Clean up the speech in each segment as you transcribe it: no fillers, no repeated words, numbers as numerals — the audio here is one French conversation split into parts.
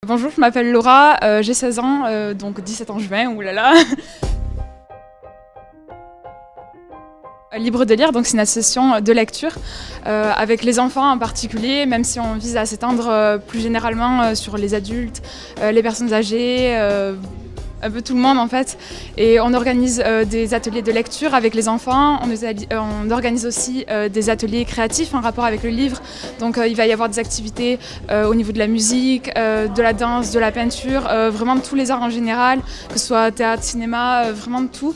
Bonjour, je m'appelle Laura, j'ai 16 ans, donc 17 en juin, oulala. Libre de lire, donc c'est une association de lecture avec les enfants en particulier, même si on vise à s'étendre plus généralement sur les adultes, les personnes âgées, un peu tout le monde en fait. Et on organise des ateliers de lecture avec les enfants, on organise aussi des ateliers créatifs en rapport avec le livre. Donc il va y avoir des activités au niveau de la musique, de la danse, de la peinture, vraiment de tous les arts en général, que ce soit théâtre, cinéma, vraiment de tout,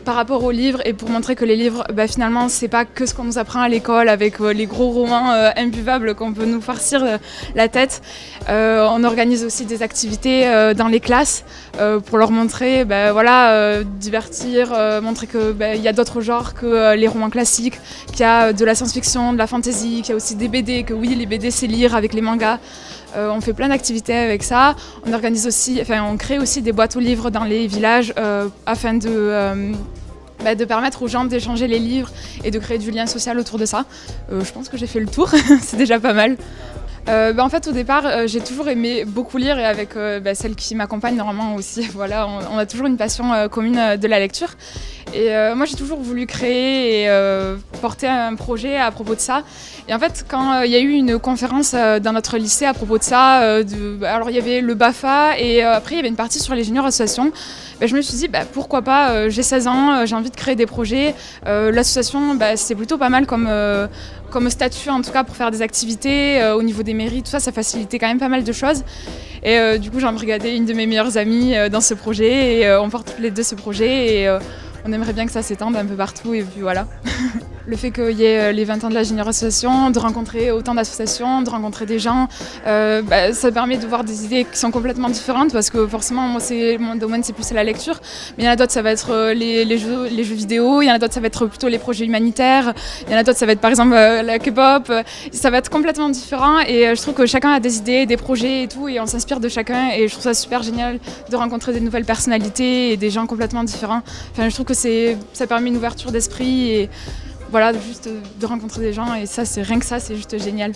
par rapport aux livres, et pour montrer que les livres, finalement, c'est pas que ce qu'on nous apprend à l'école avec les gros romans imbuvables qu'on peut nous farcir la tête. On organise aussi des activités dans les classes pour leur montrer, divertir, montrer qu'il y a d'autres genres que les romans classiques, qu'il y a de la science-fiction, de la fantasy, qu'il y a aussi des BD, que oui, les BD c'est lire avec les mangas. On fait plein d'activités avec ça. On crée aussi des boîtes aux livres dans les villages afin de permettre aux gens d'échanger les livres et de créer du lien social autour de ça. Je pense que j'ai fait le tour, c'est déjà pas mal. En fait, au départ, j'ai toujours aimé beaucoup lire, et avec celle qui m'accompagne normalement aussi. Voilà, on a toujours une passion commune de la lecture. Et moi, j'ai toujours voulu créer et porter un projet à propos de ça. Et en fait, quand il y a eu une conférence dans notre lycée à propos de ça, alors il y avait le BAFA et après il y avait une partie sur les juniors associations. Je me suis dit pourquoi pas, j'ai 16 ans, j'ai envie de créer des projets. L'association, c'est plutôt pas mal comme statut, en tout cas pour faire des activités au niveau des mairies, tout ça, ça facilitait quand même pas mal de choses. Et du coup, j'ai embrigadé une de mes meilleures amies dans ce projet, et on porte toutes les deux ce projet, et on aimerait bien que ça s'étende un peu partout, et puis voilà. Le fait qu'il y ait les 20 ans de la Junior Association, de rencontrer autant d'associations, de rencontrer des gens, ça permet de voir des idées qui sont complètement différentes, parce que forcément, moi, mon domaine, c'est plus la lecture, mais il y en a d'autres, ça va être les jeux vidéo, il y en a d'autres, ça va être plutôt les projets humanitaires, il y en a d'autres, ça va être par exemple la K-pop, ça va être complètement différent, et je trouve que chacun a des idées, des projets et tout, et on s'inspire de chacun, et je trouve ça super génial de rencontrer des nouvelles personnalités et des gens complètement différents. Enfin, je trouve que ça permet une ouverture d'esprit, et voilà, juste de rencontrer des gens, et ça, c'est rien que ça, c'est juste génial.